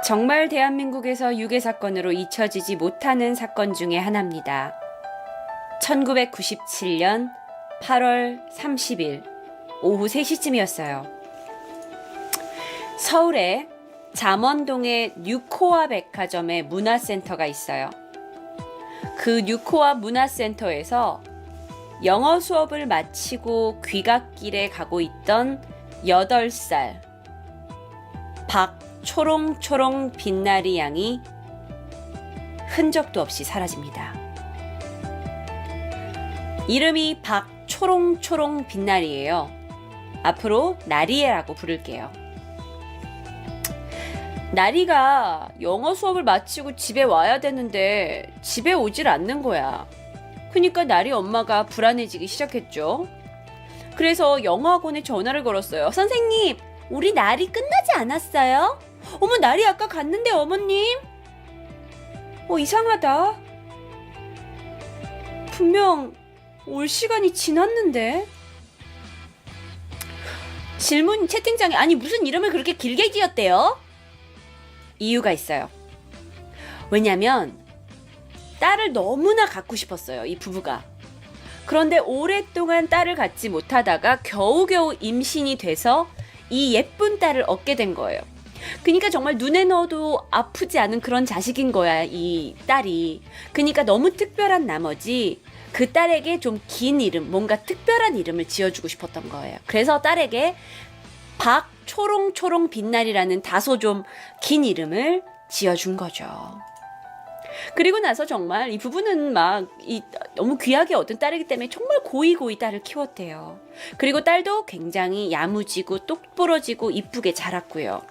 정말 대한민국에서 유괴 사건으로 잊혀지지 못하는 사건 중에 하나입니다. 1997년 8월 30일 오후 3시쯤이었어요. 서울의 잠원동의 뉴코아 백화점에 문화센터가 있어요. 그 뉴코아 문화센터에서 영어 수업을 마치고 귀갓길에 가고 있던 8살 박초롱초롱 빛나리 양이 흔적도 없이 사라집니다. 이름이 박초롱초롱 빛나리예요. 앞으로 나리애라고 부를게요. 나리가 영어 수업을 마치고 집에 와야 되는데 집에 오질 않는 거야. 그러니까 나리 엄마가 불안해지기 시작했죠. 그래서 영어학원에 전화를 걸었어요. 선생님, 우리 나리 끝나지 않았어요? 어머, 나리 아까 갔는데 어머님? 이상하다. 분명 올 시간이 지났는데. 질문 채팅창에 아니 무슨 이름을 그렇게 길게 지었대요? 이유가 있어요. 왜냐면 딸을 너무나 갖고 싶었어요, 이 부부가. 그런데 오랫동안 딸을 갖지 못하다가 겨우겨우 임신이 돼서 이 예쁜 딸을 얻게 된 거예요. 그러니까 정말 눈에 넣어도 아프지 않은 그런 자식인 거야, 이 딸이. 그러니까 너무 특별한 나머지 그 딸에게 좀 긴 이름, 뭔가 특별한 이름을 지어주고 싶었던 거예요. 그래서 딸에게 박초롱초롱 빛나리라는 다소 좀 긴 이름을 지어준 거죠. 그리고 나서 정말 이 부부는 너무 귀하게 얻은 딸이기 때문에 정말 고이고이 딸을 키웠대요. 그리고 딸도 굉장히 야무지고 똑부러지고 이쁘게 자랐고요.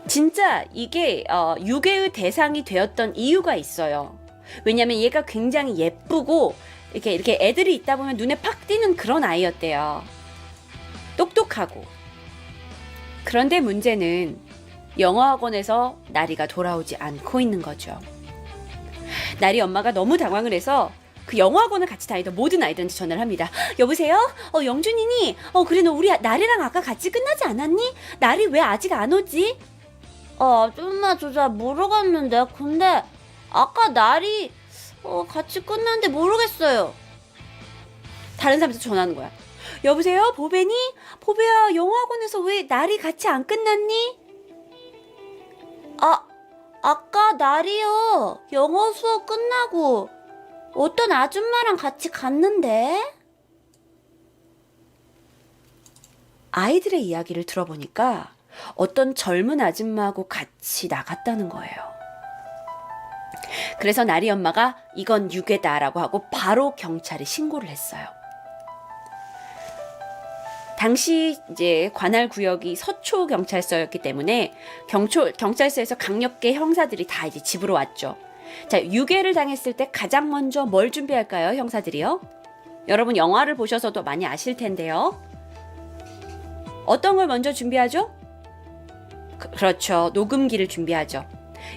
진짜 이게 유괴의 대상이 되었던 이유가 있어요. 왜냐면 얘가 굉장히 예쁘고 이렇게 애들이 있다 보면 눈에 팍 띄는 그런 아이였대요. 똑똑하고. 그런데 문제는 영어학원에서 나리가 돌아오지 않고 있는 거죠. 나리 엄마가 너무 당황을 해서 그 영어학원을 같이 다니던 모든 아이들한테 전화를 합니다. 여보세요? 영준이니? 그래 너 우리 나리랑 아까 같이 끝나지 않았니? 나리 왜 아직 안 오지? 좀만 저 잘 모르겠는데 근데 아까 나리 같이 끝났는데 모르겠어요. 다른 사람한테 전화하는 거야. 여보세요? 보배니? 보배야, 영어학원에서 왜 나리 같이 안 끝났니? 아까 나리요. 영어 수업 끝나고 어떤 아줌마랑 같이 갔는데? 아이들의 이야기를 들어보니까 어떤 젊은 아줌마하고 같이 나갔다는 거예요. 그래서 나리 엄마가 이건 유괴다라고 하고 바로 경찰에 신고를 했어요. 당시 이제 관할 구역이 서초 경찰서였기 때문에 경찰서에서 강력계 형사들이 다 이제 집으로 왔죠. 자, 유괴를 당했을 때 가장 먼저 뭘 준비할까요, 형사들이요? 여러분 영화를 보셔서도 많이 아실 텐데요. 어떤 걸 먼저 준비하죠? 그렇죠. 녹음기를 준비하죠.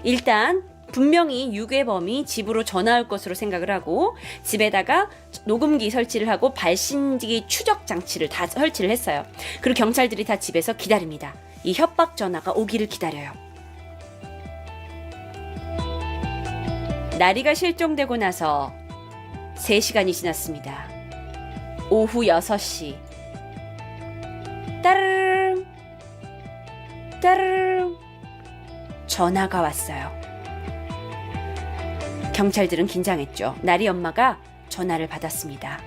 일단 분명히 유괴범이 집으로 전화할 것으로 생각을 하고 집에다가 녹음기 설치를 하고 발신기 추적 장치를 다 설치를 했어요. 그리고 경찰들이 다 집에서 기다립니다. 이 협박 전화가 오기를 기다려요. 나리가 실종되고 나서 3시간이 지났습니다. 오후 6시. 따르릉 따르릉 전화가 왔어요. 경찰들은 긴장했죠. 나리 엄마가 전화를 받았습니다.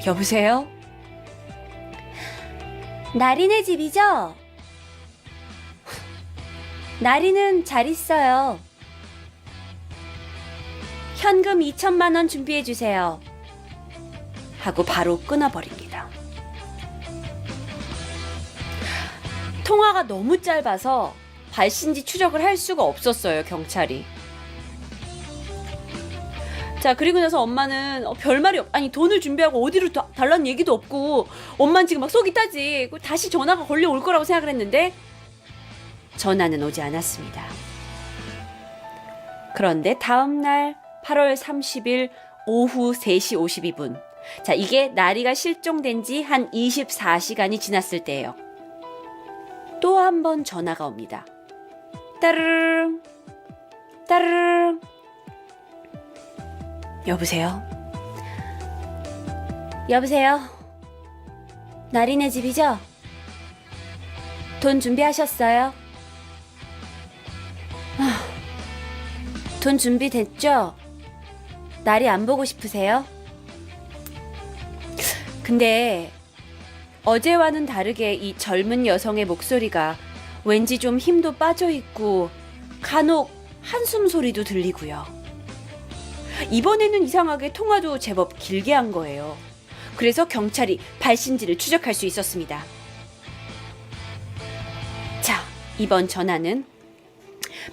여보세요? 나리네 집이죠? 나리는 잘 있어요. 현금 2천만 원 준비해 주세요. 하고 바로 끊어버립니다. 통화가 너무 짧아서 발신지 추적을 할 수가 없었어요, 경찰이. 자, 그리고 나서 엄마는 별말이 아니 돈을 준비하고 어디로 달라는 얘기도 없고 엄마는 지금 막 속이 타지. 다시 전화가 걸려올 거라고 생각을 했는데 전화는 오지 않았습니다. 그런데 다음날 8월 30일 오후 3시 52분. 자, 이게 나리가 실종된 지 한 24시간이 지났을 때예요. 또 한 번 전화가 옵니다. 따르릉 따르릉. 여보세요? 여보세요? 나리네 집이죠? 돈 준비하셨어요? 돈 준비됐죠? 나리 안 보고 싶으세요? 근데 어제와는 다르게 이 젊은 여성의 목소리가 왠지 좀 힘도 빠져있고 간혹 한숨 소리도 들리고요. 이번에는 이상하게 통화도 제법 길게 한 거예요. 그래서 경찰이 발신지를 추적할 수 있었습니다. 자, 이번 전화는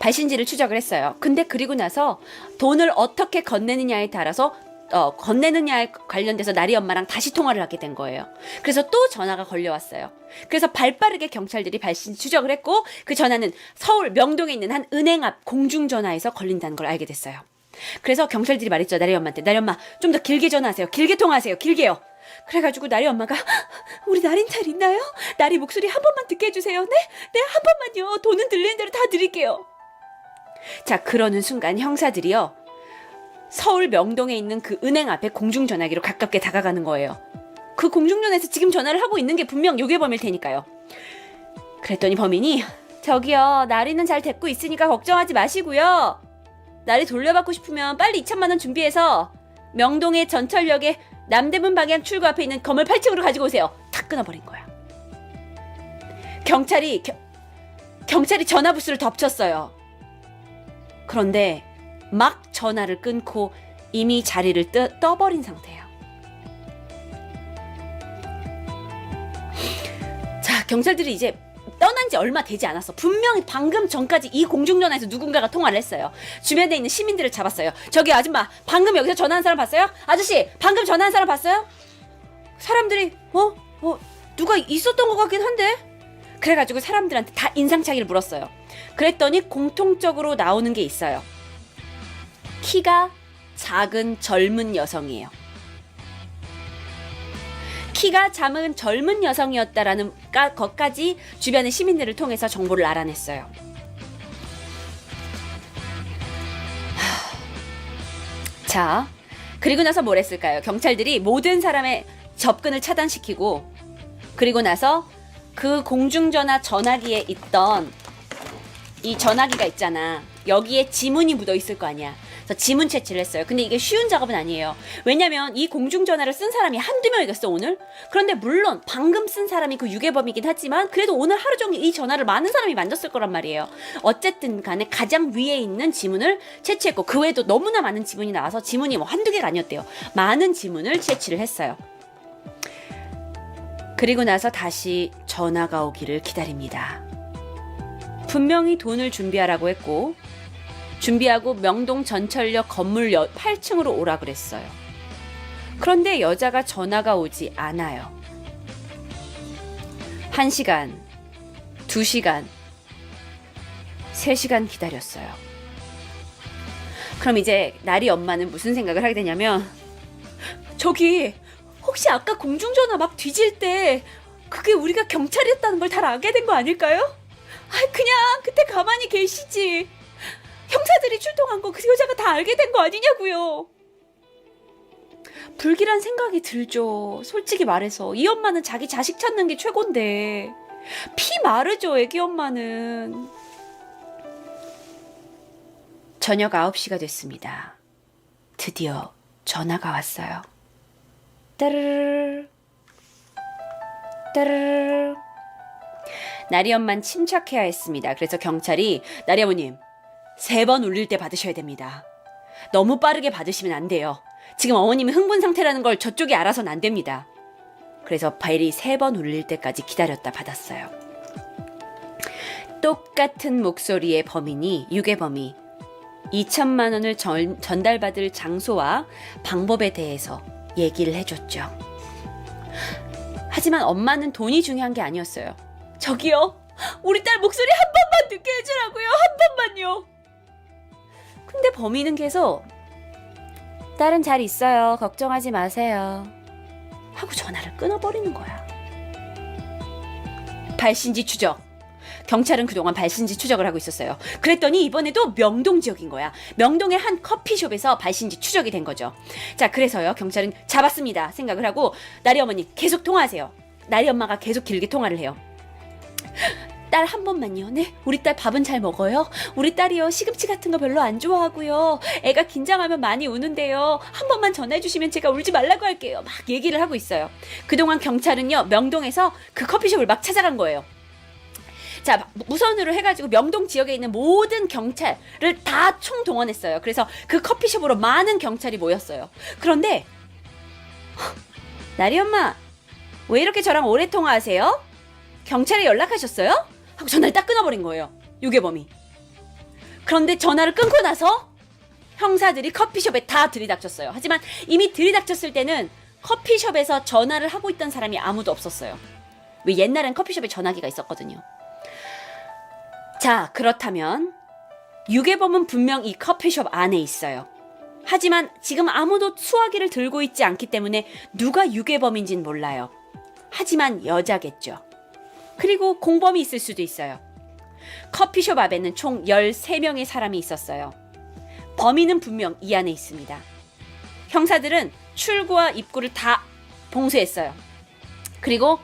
발신지를 추적을 했어요. 근데 그리고 나서 돈을 어떻게 건네느냐에 따라서 건네느냐에 관련돼서 나리 엄마랑 다시 통화를 하게 된 거예요. 그래서 또 전화가 걸려왔어요. 그래서 발빠르게 경찰들이 발신지 추적을 했고 그 전화는 서울 명동에 있는 한 은행 앞 공중전화에서 걸린다는 걸 알게 됐어요. 그래서 경찰들이 말했죠. 나리 엄마한테. 나리 엄마 좀 더 길게 전화하세요. 길게 통화하세요. 길게요. 그래가지고 나리 엄마가 우리 나린 잘 있나요? 나리 목소리 한 번만 듣게 해주세요. 네? 네, 한 번만요. 돈은 들리는 대로 다 드릴게요. 자, 그러는 순간 형사들이요. 서울 명동에 있는 그 은행 앞에 공중전화기로 가깝게 다가가는 거예요. 그 공중전화에서 지금 전화를 하고 있는 게 분명 유괴범일 테니까요. 그랬더니 범인이 저기요, 나리는 잘 됐고 있으니까 걱정하지 마시고요. 나리 돌려받고 싶으면 빨리 2천만 원 준비해서 명동의 전철역에 남대문 방향 출구 앞에 있는 건물 8층으로 가지고 오세요. 탁 끊어버린 거야. 경찰이 전화 부스를 덮쳤어요. 그런데 막 전화를 끊고 이미 자리를 떠버린 상태예요. 자, 경찰들이 이제 떠난 지 얼마 되지 않았어. 분명히 방금 전까지 이 공중전화에서 누군가가 통화를 했어요. 주변에 있는 시민들을 잡았어요. 저기 아줌마, 방금 여기서 전화한 사람 봤어요? 아저씨, 방금 전화한 사람 봤어요? 사람들이 누가 있었던 것 같긴 한데? 그래가지고 사람들한테 다 인상착의를 물었어요. 그랬더니 공통적으로 나오는 게 있어요. 키가 작은 젊은 여성이에요. 키가 작은 젊은 여성이었다라는 것까지 주변의 시민들을 통해서 정보를 알아냈어요. 자, 그리고 나서 뭘 했을까요? 경찰들이 모든 사람의 접근을 차단시키고 그리고 나서 그 공중전화 전화기에 있던 이 전화기가 있잖아. 여기에 지문이 묻어 있을 거 아니야. 그래서 지문 채취를 했어요. 근데 이게 쉬운 작업은 아니에요. 왜냐면 이 공중전화를 쓴 사람이 한두 명이겠어, 오늘? 그런데 물론 방금 쓴 사람이 그 유괴범이긴 하지만 그래도 오늘 하루 종일 이 전화를 많은 사람이 만졌을 거란 말이에요. 어쨌든 간에 가장 위에 있는 지문을 채취했고 그 외에도 너무나 많은 지문이 나와서 지문이 뭐 한두 개가 아니었대요. 많은 지문을 채취를 했어요. 그리고 나서 다시 전화가 오기를 기다립니다. 분명히 돈을 준비하라고 했고 준비하고 명동 전철역 건물 8층으로 오라 그랬어요. 그런데 여자가 전화가 오지 않아요. 1시간, 2시간, 3시간 기다렸어요. 그럼 이제 나리 엄마는 무슨 생각을 하게 되냐면 저기 혹시 아까 공중전화 막 뒤질 때 그게 우리가 경찰이었다는 걸 다 알게 된 거 아닐까요? 그냥 그때 가만히 계시지. 형사들이 출동한 거 그 여자가 다 알게 된 거 아니냐고요. 불길한 생각이 들죠. 솔직히 말해서 이 엄마는 자기 자식 찾는 게 최곤데 피 마르죠. 애기 엄마는. 저녁 9시가 됐습니다. 드디어 전화가 왔어요. 따르르 따르르. 나리 엄마는 침착해야 했습니다. 그래서 경찰이 나리 어머님 3번 울릴 때 받으셔야 됩니다. 너무 빠르게 받으시면 안 돼요. 지금 어머님이 흥분 상태라는 걸 저쪽이 알아서는 안 됩니다. 그래서 벨이 3번 울릴 때까지 기다렸다 받았어요. 똑같은 목소리의 범인이 유괴범이 2천만 원을 전달받을 장소와 방법에 대해서 얘기를 해줬죠. 하지만 엄마는 돈이 중요한 게 아니었어요. 저기요, 우리 딸 목소리 한 번만 듣게 해주라고요. 한 번만요. 근데 범인은 계속 딸은 잘 있어요. 걱정하지 마세요. 하고 전화를 끊어버리는 거야. 발신지 추적. 경찰은 그동안 발신지 추적을 하고 있었어요. 그랬더니 이번에도 명동 지역인 거야. 명동의 한 커피숍에서 발신지 추적이 된 거죠. 자, 그래서요, 경찰은 잡았습니다 생각을 하고 나리 어머니 계속 통화하세요. 나리 엄마가 계속 길게 통화를 해요. 딸 한 번만요. 네, 우리 딸 밥은 잘 먹어요. 우리 딸이요, 시금치 같은 거 별로 안 좋아하고요. 애가 긴장하면 많이 우는데요. 한 번만 전화해 주시면 제가 울지 말라고 할게요. 막 얘기를 하고 있어요. 그동안 경찰은요, 명동에서 그 커피숍을 막 찾아간 거예요. 자, 무선으로 해가지고 명동 지역에 있는 모든 경찰을 다 총동원했어요. 그래서 그 커피숍으로 많은 경찰이 모였어요. 그런데 나리 엄마, 왜 이렇게 저랑 오래 통화하세요? 경찰에 연락하셨어요? 하고 전화를 딱 끊어버린 거예요, 유괴범이. 그런데 전화를 끊고 나서 형사들이 커피숍에 다 들이닥쳤어요. 하지만 이미 들이닥쳤을 때는 커피숍에서 전화를 하고 있던 사람이 아무도 없었어요. 왜 옛날엔 커피숍에 전화기가 있었거든요. 자, 그렇다면 유괴범은 분명 이 커피숍 안에 있어요. 하지만 지금 아무도 수화기를 들고 있지 않기 때문에 누가 유괴범인진 몰라요. 하지만 여자겠죠. 그리고 공범이 있을 수도 있어요. 커피숍 앞에는 총 13명의 사람이 있었어요. 범인은 분명 이 안에 있습니다. 형사들은 출구와 입구를 다 봉쇄했어요. 그리고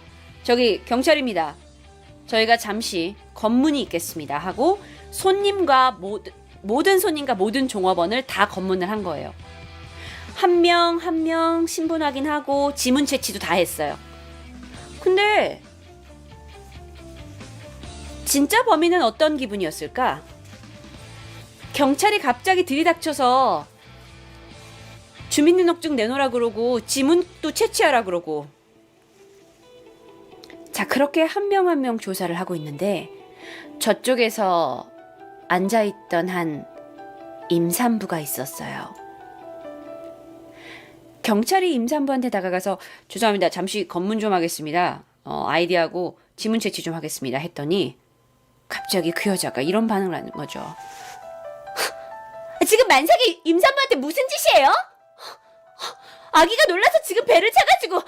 저기 경찰입니다. 저희가 잠시 검문이 있겠습니다 하고 손님과 모든 손님과 모든 종업원을 다 검문을 한 거예요. 한 명 한 명 신분 확인하고 지문 채취도 다 했어요. 근데 진짜 범인은 어떤 기분이었을까? 경찰이 갑자기 들이닥쳐서 주민등록증 내놓으라 그러고 지문도 채취하라 그러고. 자, 그렇게 한 명 한 명 조사를 하고 있는데 저쪽에서 앉아있던 한 임산부가 있었어요. 경찰이 임산부한테 다가가서 죄송합니다, 잠시 검문 좀 하겠습니다, 아이디하고 지문 채취 좀 하겠습니다 했더니 갑자기 그 여자가 이런 반응을 하는 거죠. 지금 만삭이 임산부한테 무슨 짓이에요? 아기가 놀라서 지금 배를 차가지고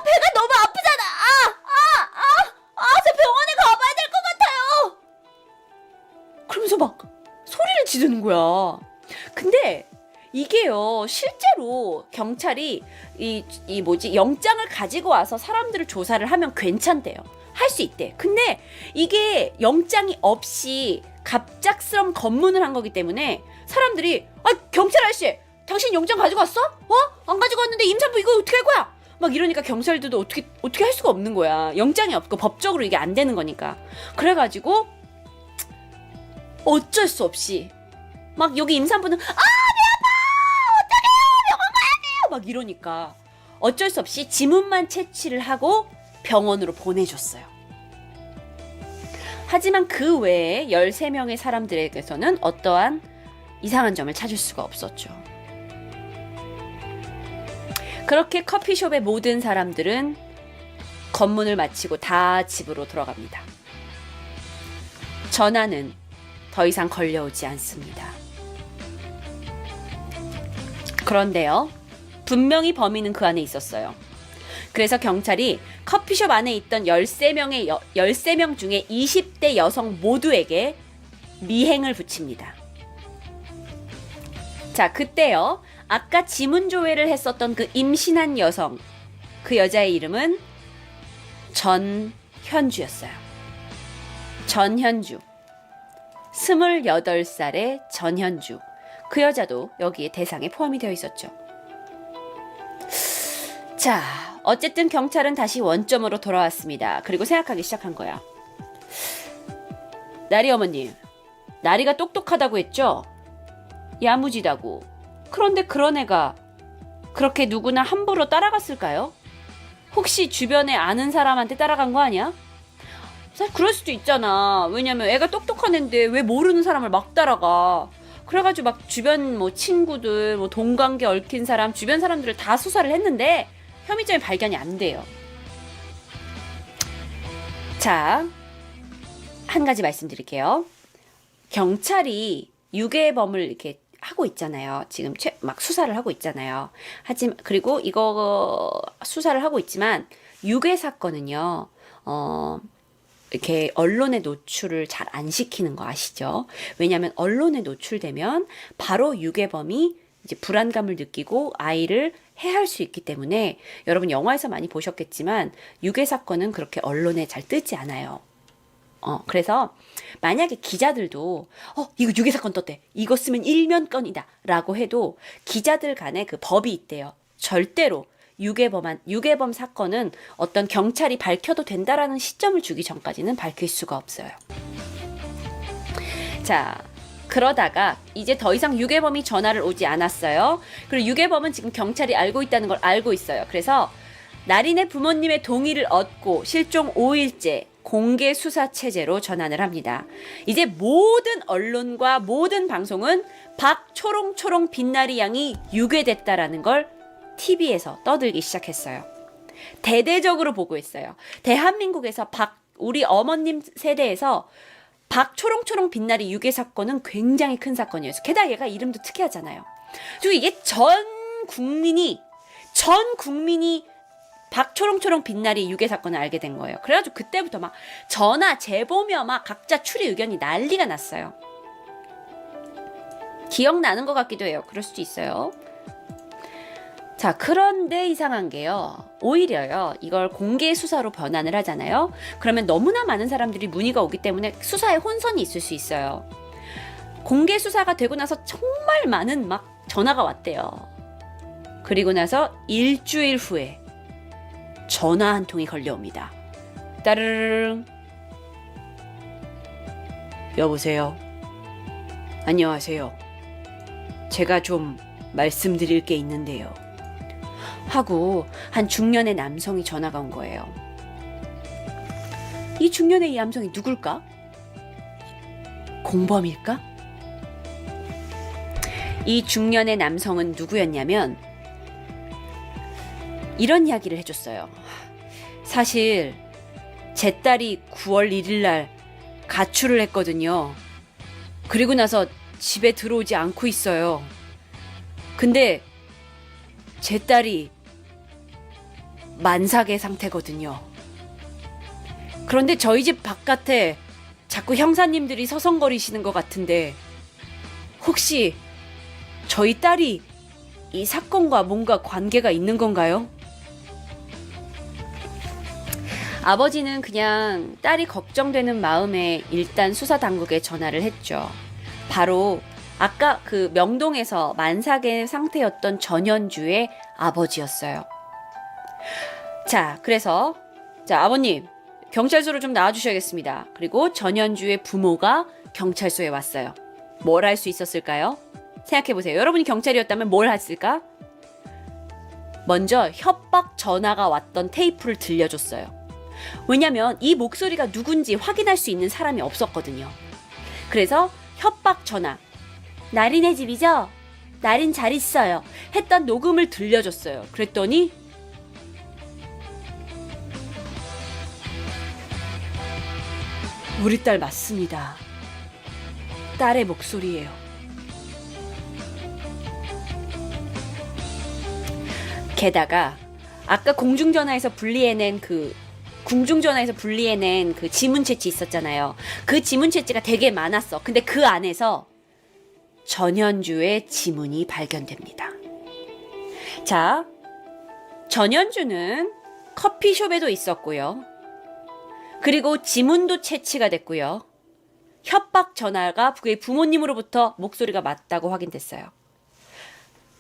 배가 너무 아프잖아. 저 병원에 가봐야 될 것 같아요. 그러면서 막 소리를 지르는 거야. 근데 이게요, 실제로 경찰이 영장을 가지고 와서 사람들을 조사를 하면 괜찮대요. 할 수 있대. 근데 이게 영장이 없이 갑작스러운 검문을 한 거기 때문에 사람들이 경찰 아저씨, 당신 영장 가지고 왔어? 안 가지고 왔는데 임산부 이거 어떻게 할 거야? 막 이러니까 경찰들도 어떻게 할 수가 없는 거야. 영장이 없고 법적으로 이게 안 되는 거니까. 그래가지고 어쩔 수 없이 막 여기 임산부는 배 아파! 어떡해요! 병원 가야 돼요! 막 이러니까 어쩔 수 없이 지문만 채취를 하고 병원으로 보내줬어요. 하지만 그 외에 13명의 사람들에게서는 어떠한 이상한 점을 찾을 수가 없었죠. 그렇게 커피숍의 모든 사람들은 검문을 마치고 다 집으로 돌아갑니다. 전화는 더 이상 걸려오지 않습니다. 그런데요, 분명히 범인은 그 안에 있었어요. 그래서 경찰이 커피숍 안에 있던 13명 중에 20대 여성 모두에게 미행을 붙입니다. 자, 그때요, 아까 지문 조회를 했었던 그 임신한 여성, 그 여자의 이름은 전현주였어요. 전현주. 28살의 전현주. 그 여자도 여기에 대상에 포함이 되어 있었죠. 자, 어쨌든 경찰은 다시 원점으로 돌아왔습니다. 그리고 생각하기 시작한 거야. 나리 어머님, 나리가 똑똑하다고 했죠? 야무지다고. 그런데 그런 애가 그렇게 누구나 함부로 따라갔을까요? 혹시 주변에 아는 사람한테 따라간 거 아니야? 사실 그럴 수도 있잖아. 왜냐면 애가 똑똑한 애인데 왜 모르는 사람을 막 따라가. 그래가지고 막 주변 친구들, 동관계 얽힌 사람, 주변 사람들을 다 수사를 했는데 혐의점이 발견이 안 돼요. 자, 한 가지 말씀드릴게요. 경찰이 유괴범을 이렇게 하고 있잖아요. 지금 막 수사를 하고 있잖아요. 하지만 그리고 이거 수사를 하고 있지만 유괴 사건은요, 이렇게 언론에 노출을 잘 안 시키는 거 아시죠? 왜냐하면 언론에 노출되면 바로 유괴범이 이제 불안감을 느끼고 아이를 해할 수 있기 때문에 여러분 영화에서 많이 보셨겠지만 유괴 사건은 그렇게 언론에 잘 뜨지 않아요. 그래서 만약에 기자들도 이거 유괴 사건 떴대. 이거 쓰면 일면건이다. 라고 해도 기자들 간에 그 법이 있대요. 절대로 유괴범 사건은 어떤 경찰이 밝혀도 된다라는 시점을 주기 전까지는 밝힐 수가 없어요. 자, 그러다가 이제 더 이상 유괴범이 전화를 오지 않았어요. 그리고 유괴범은 지금 경찰이 알고 있다는 걸 알고 있어요. 그래서 나린의 부모님의 동의를 얻고 실종 5일째 공개 수사 체제로 전환을 합니다. 이제 모든 언론과 모든 방송은 박초롱초롱 빛나리 양이 유괴됐다라는 걸 TV에서 떠들기 시작했어요. 대대적으로 보고 있어요. 대한민국에서 우리 어머님 세대에서 박초롱초롱 빛나리 유괴 사건은 굉장히 큰 사건이었어요. 게다가 얘가 이름도 특이하잖아요. 그리고 이게 전 국민이 박초롱초롱 빛나리 유괴 사건을 알게 된 거예요. 그래가지고 그때부터 막 전화 제보며 막 각자 추리 의견이 난리가 났어요. 기억나는 것 같기도 해요. 그럴 수도 있어요. 자, 그런데 이상한 게요. 오히려요. 이걸 공개 수사로 변환을 하잖아요. 그러면 너무나 많은 사람들이 문의가 오기 때문에 수사에 혼선이 있을 수 있어요. 공개 수사가 되고 나서 정말 많은 막 전화가 왔대요. 그리고 나서 일주일 후에 전화 한 통이 걸려옵니다. 따르릉. 여보세요. 안녕하세요. 제가 좀 말씀드릴 게 있는데요. 하고 한 중년의 남성이 전화가 온 거예요. 이 중년의 이 남성이 누굴까? 공범일까? 이 중년의 남성은 누구였냐면 이런 이야기를 해줬어요. 사실 제 딸이 9월 1일 날 가출을 했거든요. 그리고 나서 집에 들어오지 않고 있어요. 근데 제 딸이 만삭의 상태거든요. 그런데 저희 집 바깥에 자꾸 형사님들이 서성거리시는 것 같은데 혹시 저희 딸이 이 사건과 뭔가 관계가 있는 건가요? 아버지는 그냥 딸이 걱정되는 마음에 일단 수사당국에 전화를 했죠. 바로 아까 그 명동에서 만삭의 상태였던 전현주의 아버지였어요. 자, 그래서 아버님 경찰서로 좀 나와주셔야겠습니다. 그리고 전현주의 부모가 경찰서에 왔어요. 뭘 할 수 있었을까요? 생각해보세요. 여러분이 경찰이었다면 뭘 했을까? 먼저 협박 전화가 왔던 테이프를 들려줬어요. 왜냐면 이 목소리가 누군지 확인할 수 있는 사람이 없었거든요. 그래서 협박 전화, 나린의 집이죠? 나린 잘 있어요. 했던 녹음을 들려줬어요. 그랬더니 우리 딸 맞습니다. 딸의 목소리예요. 게다가 아까 공중전화에서 분리해낸 그 지문 채취 있었잖아요. 그 지문 채취가 되게 많았어. 근데 그 안에서 전현주의 지문이 발견됩니다. 자, 전현주는 커피숍에도 있었고요. 그리고 지문도 채취가 됐고요. 협박 전화가 그의 부모님으로부터 목소리가 맞다고 확인됐어요.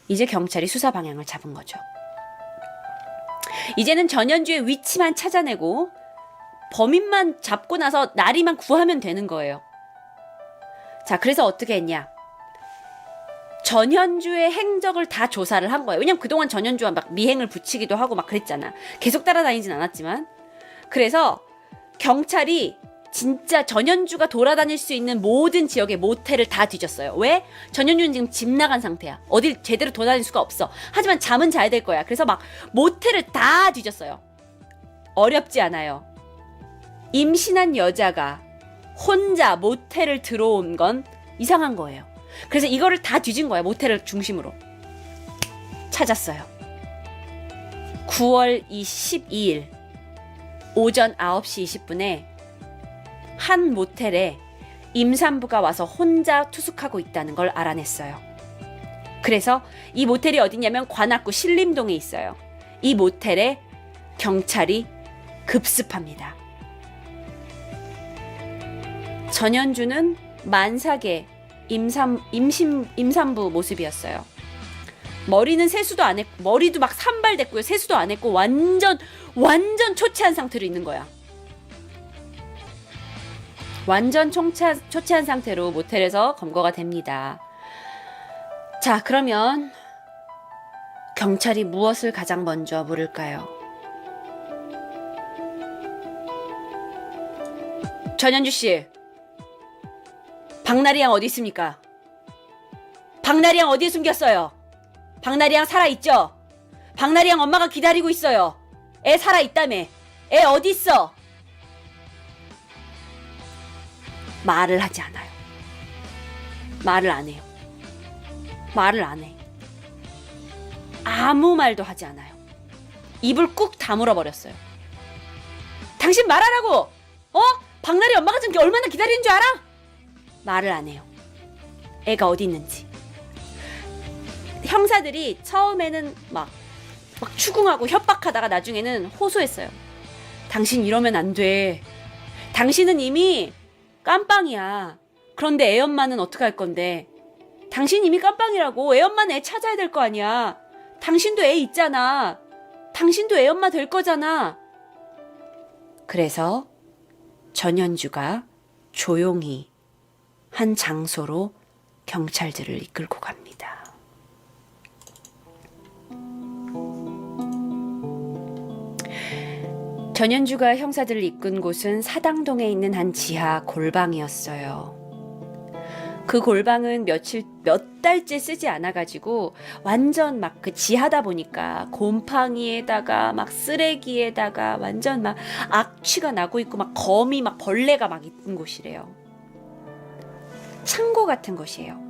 이제 경찰이 수사 방향을 잡은 거죠. 이제는 전현주의 위치만 찾아내고 범인만 잡고 나서 나리만 구하면 되는 거예요. 자, 그래서 어떻게 했냐? 전현주의 행적을 다 조사를 한 거예요. 왜냐면 그동안 전현주와 막 미행을 붙이기도 하고 막 그랬잖아. 계속 따라다니진 않았지만. 그래서 경찰이 진짜 전현주가 돌아다닐 수 있는 모든 지역의 모텔을 다 뒤졌어요. 왜? 전현주는 지금 집 나간 상태야. 어딜 제대로 돌아다닐 수가 없어. 하지만 잠은 잘 될 거야. 그래서 막 모텔을 다 뒤졌어요. 어렵지 않아요. 임신한 여자가 혼자 모텔을 들어온 건 이상한 거예요. 그래서 이거를 다 뒤진 거야. 모텔을 중심으로. 찾았어요. 9월 12일 오전 9시 20분에 한 모텔에 임산부가 와서 혼자 투숙하고 있다는 걸 알아냈어요. 그래서 이 모텔이 어디냐면 관악구 신림동에 있어요. 이 모텔에 경찰이 급습합니다. 전현주는 만삭의 임산부 모습이었어요. 머리는 세수도 안 했고, 머리도 막 산발됐고요. 세수도 안 했고, 완전 초췌한 상태로 있는 거야. 완전 초췌한 상태로 모텔에서 검거가 됩니다. 자, 그러면 경찰이 무엇을 가장 먼저 물을까요? 전현주 씨, 박나리 양 어디 있습니까? 박나리 양 어디에 숨겼어요? 박나리 양 살아있죠? 박나리 양 엄마가 기다리고 있어요. 애 살아있다며. 애 어디 있어? 말을 하지 않아요. 말을 안 해요. 말을 안 해. 아무 말도 하지 않아요. 입을 꾹 다물어 버렸어요. 당신 말하라고! 박나리 엄마가 지금 얼마나 기다리는 줄 알아? 말을 안 해요. 애가 어디 있는지. 형사들이 처음에는 막 추궁하고 협박하다가 나중에는 호소했어요. 당신 이러면 안 돼. 당신은 이미 깜빵이야. 그런데 애 엄마는 어떡할 건데? 당신 이미 깜빵이라고. 애 엄마는 애 찾아야 될 거 아니야. 당신도 애 있잖아. 당신도 애 엄마 될 거잖아. 그래서 전현주가 조용히 한 장소로 경찰들을 이끌고 갑니다. 전현주가 형사들을 이끈 곳은 사당동에 있는 한 지하 골방이었어요. 그 골방은 몇 달째 쓰지 않아가지고 완전 막 그 지하다 보니까 곰팡이에다가 막 쓰레기에다가 완전 막 악취가 나고 있고 막 거미 막 벌레가 막 있는 곳이래요. 창고 같은 곳이에요.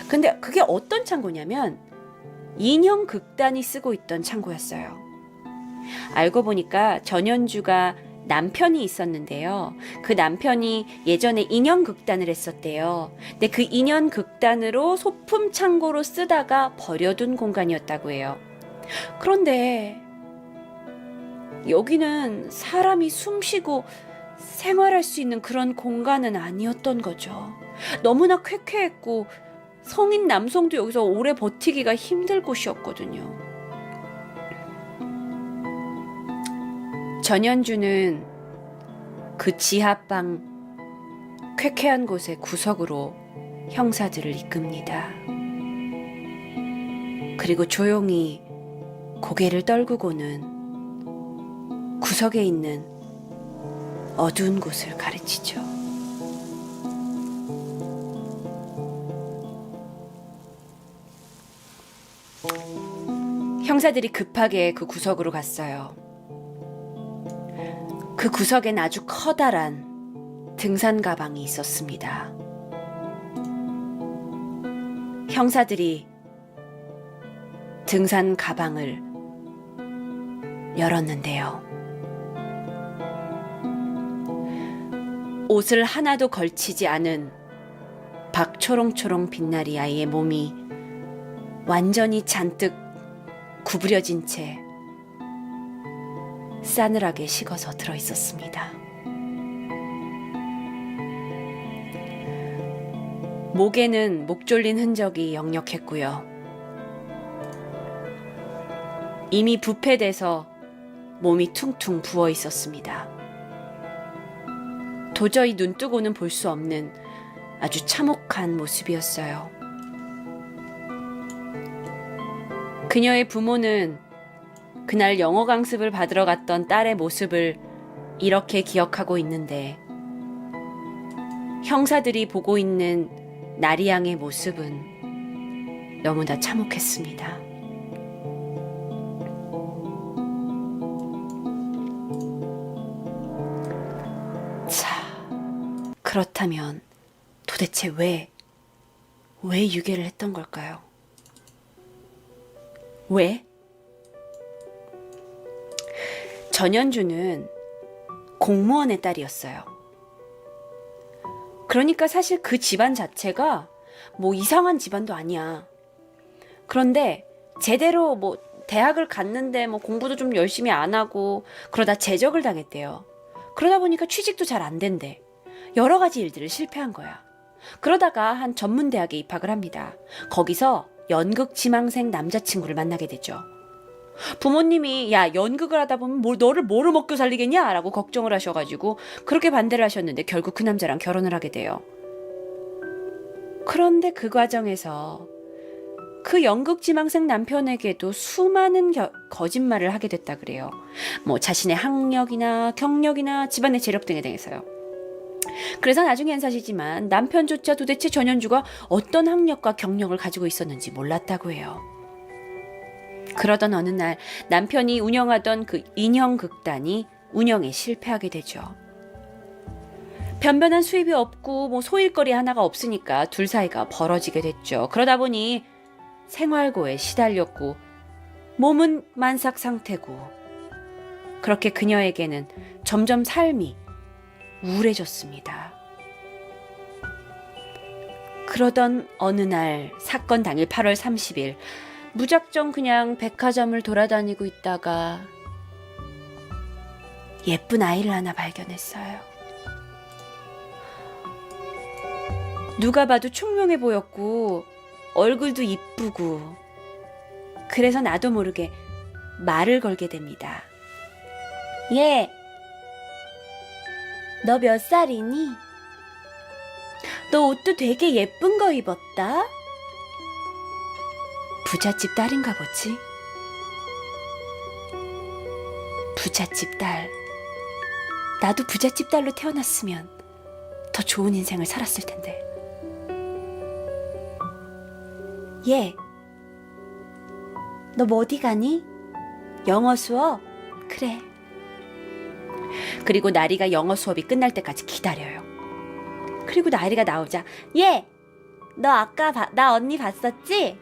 근데 그게 어떤 창고냐면 인형 극단이 쓰고 있던 창고였어요. 알고 보니까 전현주가 남편이 있었는데요. 그 남편이 예전에 인형 극단을 했었대요. 근데 그 인형 극단으로 소품 창고로 쓰다가 버려둔 공간이었다고 해요. 그런데 여기는 사람이 숨쉬고 생활할 수 있는 그런 공간은 아니었던 거죠. 너무나 쾌쾌했고 성인 남성도 여기서 오래 버티기가 힘들 곳이었거든요. 전현주는 그 지하방 쾌쾌한 곳의 구석으로 형사들을 이끕니다. 그리고 조용히 고개를 떨구고는 구석에 있는 어두운 곳을 가르치죠. 형사들이 급하게 그 구석으로 갔어요. 그 구석엔 아주 커다란 등산 가방이 있었습니다. 형사들이 등산 가방을 열었는데요. 옷을 하나도 걸치지 않은 박초롱초롱 빛나리 아이의 몸이 완전히 잔뜩 구부려진 채 싸늘하게 식어서 들어있었습니다. 목에는 목 졸린 흔적이 역력했고요. 이미 부패돼서 몸이 퉁퉁 부어 있었습니다. 도저히 눈뜨고는 볼 수 없는 아주 참혹한 모습이었어요. 그녀의 부모는 그날 영어 강습을 받으러 갔던 딸의 모습을 이렇게 기억하고 있는데 형사들이 보고 있는 나리양의 모습은 너무나 참혹했습니다. 자, 그렇다면 도대체 왜 유괴를 했던 걸까요? 왜? 전현주는 공무원의 딸이었어요. 그러니까 사실 그 집안 자체가 뭐 이상한 집안도 아니야. 그런데 제대로 뭐 대학을 갔는데 뭐 공부도 좀 열심히 안 하고 그러다 제적을 당했대요. 그러다 보니까 취직도 잘 안 된대. 여러 가지 일들을 실패한 거야. 그러다가 한 전문 대학에 입학을 합니다. 거기서 연극 지망생 남자친구를 만나게 되죠. 부모님이 야 연극을 하다 보면 너를 뭐로 먹고 살리겠냐? 라고 걱정을 하셔가지고 그렇게 반대를 하셨는데 결국 그 남자랑 결혼을 하게 돼요. 그런데 그 과정에서 그 연극 지망생 남편에게도 수많은 거짓말을 하게 됐다 그래요. 뭐 자신의 학력이나 경력이나 집안의 재력 등에 대해서요. 그래서 나중에 한 사실이지만 남편조차 도대체 전현주가 어떤 학력과 경력을 가지고 있었는지 몰랐다고 해요. 그러던 어느 날 남편이 운영하던 그 인형극단이 운영에 실패하게 되죠. 변변한 수입이 없고 뭐 소일거리 하나가 없으니까 둘 사이가 벌어지게 됐죠. 그러다 보니 생활고에 시달렸고 몸은 만삭 상태고 그렇게 그녀에게는 점점 삶이 우울해졌습니다. 그러던 어느 날 사건 당일 8월 30일 무작정 그냥 백화점을 돌아다니고 있다가 예쁜 아이를 하나 발견했어요. 누가 봐도 총명해 보였고 얼굴도 이쁘고 그래서 나도 모르게 말을 걸게 됩니다. 얘, 너 몇 살이니? 너 옷도 되게 예쁜 거 입었다. 부잣집 딸인가 보지? 부잣집 딸. 나도 부잣집 딸로 태어났으면 더 좋은 인생을 살았을 텐데. 얘, 너 뭐 어디 가니? 영어 수업? 그래. 그리고 나리가 영어 수업이 끝날 때까지 기다려요. 그리고 나리가 나오자 얘, 너 아까 나 언니 봤었지?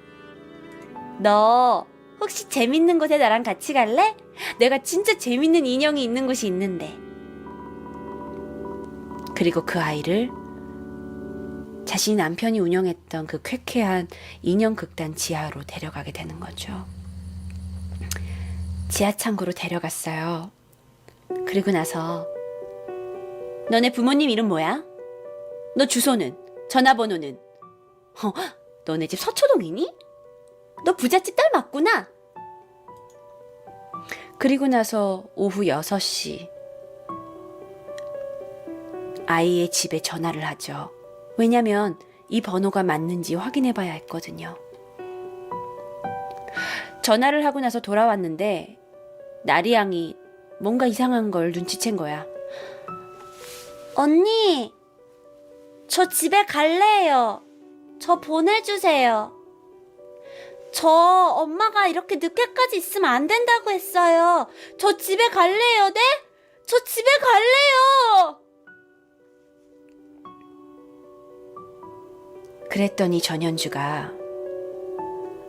너 혹시 재밌는 곳에 나랑 같이 갈래? 내가 진짜 재밌는 인형이 있는 곳이 있는데. 그리고 그 아이를 자신이 남편이 운영했던 그 쾌쾌한 인형극단 지하로 데려가게 되는 거죠. 지하창고로 데려갔어요. 그리고 나서 너네 부모님 이름 뭐야? 너 주소는? 전화번호는? 너네 집 서초동이니? 너 부잣집 딸 맞구나? 그리고 나서 오후 6시 아이의 집에 전화를 하죠. 왜냐면 이 번호가 맞는지 확인해 봐야 했거든요. 전화를 하고 나서 돌아왔는데 나리 양이 뭔가 이상한 걸 눈치챈 거야. 언니, 저 집에 갈래요. 저 보내주세요. 저 엄마가 이렇게 늦게까지 있으면 안 된다고 했어요. 저 집에 갈래요, 네? 저 집에 갈래요. 그랬더니 전현주가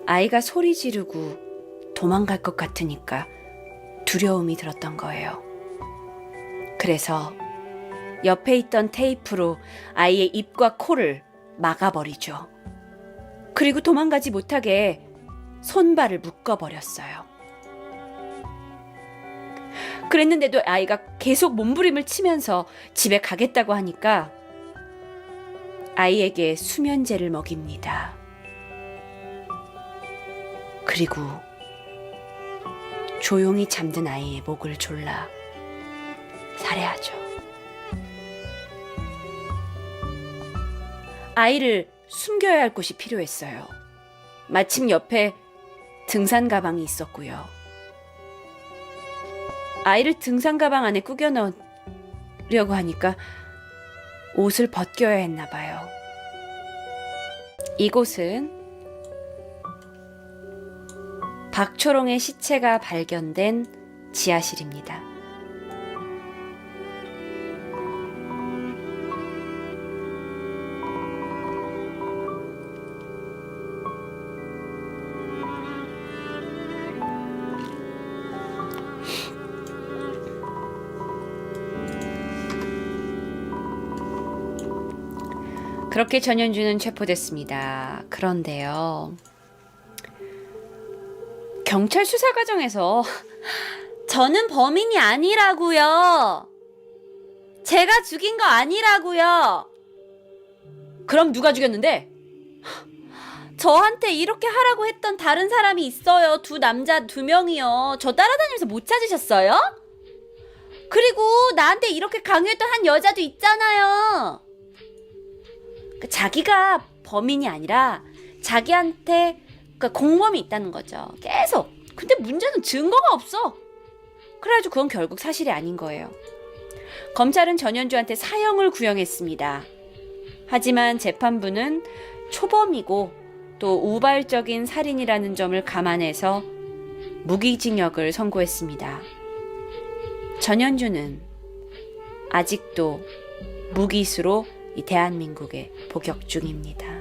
아이가 소리 지르고 도망갈 것 같으니까 두려움이 들었던 거예요. 그래서 옆에 있던 테이프로 아이의 입과 코를 막아버리죠. 그리고 도망가지 못하게 손발을 묶어버렸어요. 그랬는데도 아이가 계속 몸부림을 치면서 집에 가겠다고 하니까 아이에게 수면제를 먹입니다. 그리고 조용히 잠든 아이의 목을 졸라 살해하죠. 아이를 숨겨야 할 곳이 필요했어요. 마침 옆에 등산 가방이 있었고요. 아이를 등산 가방 안에 꾸겨 넣으려고 하니까 옷을 벗겨야 했나 봐요. 이곳은 박초롱의 시체가 발견된 지하실입니다. 그렇게 전현주는 체포됐습니다. 그런데요. 경찰 수사 과정에서 저는 범인이 아니라고요. 제가 죽인 거 아니라고요. 그럼 누가 죽였는데? 저한테 이렇게 하라고 했던 다른 사람이 있어요. 두 남자 2명이요. 저 따라다니면서 못 찾으셨어요? 그리고 나한테 이렇게 강요했던 한 여자도 있잖아요. 자기가 범인이 아니라 자기한테 공범이 있다는 거죠. 계속. 근데 문제는 증거가 없어. 그래가지고 그건 결국 사실이 아닌 거예요. 검찰은 전현주한테 사형을 구형했습니다. 하지만 재판부는 초범이고 또 우발적인 살인이라는 점을 감안해서 무기징역을 선고했습니다. 전현주는 아직도 무기수로 이 대한민국에 복역 중입니다.